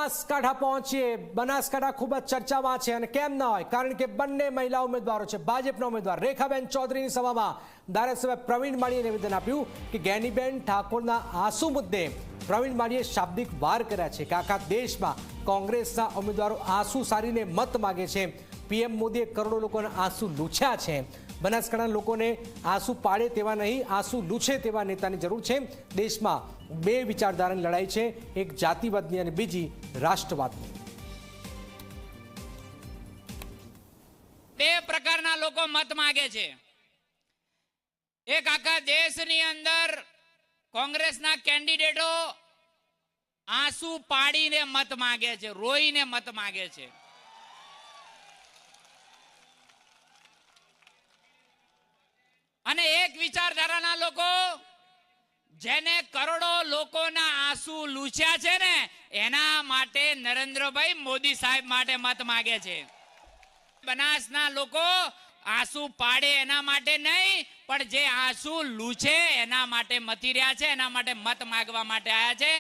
બનાસકાંઠા પહોંચીએ। બનાસકાંઠા ખૂબ જ ચર્ચામાં છે અને કેમ ન હોય, કારણ કે બંને મહિલા ઉમેદવારો છે। ભાજપના ઉમેદવાર રેખાબેન ચૌધરીની સભામાં ધારાસભ્ય પ્રવીણ માળીએ નિવેદન આપ્યું કે ગેનીબેન ઠાકોરના આંસુ મુદ્દે પ્રવીણ માળીએ શાબ્દિક વાર કર્યા છે કે આખા દેશમાં કોંગ્રેસના ઉમેદવારો આંસુ સારીને મત માગે છે। પીએમ મોદીએ કરોડો લોકોના આંસુ લૂછ્યા છે। બનાસકાંઠાના લોકોને આંસુ પાડે તેવા નહીં, આંસુ લૂછે તેવા નેતાની જરૂર છે। દેશમાં બે વિચારધારાની લડાઈ છે, એક જાતિવાદની અને બીજી રાષ્ટ્રવાદની। બે પ્રકારના લોકો મત માંગે છે। એક આખા દેશની અંદર કોંગ્રેસના કેન્ડિડેટો આંસુ પાડીને મત માંગે છે, રોઈને મત માંગે છે। અને એક વિચારધારાના લોકો જેને કરોડો લોકોના આંસુ લૂછ્યા છે ને, એના માટે નરેન્દ્રભાઈ મોદી સાહેબ માટે મત માંગે છે। બનાસના લોકો આંસુ પાડે એના માટે નહીં, પણ જે આંસુ લૂછે એના માટે મતી રહ્યા છે, એના માટે મત માંગવા માટે આવ્યા છે।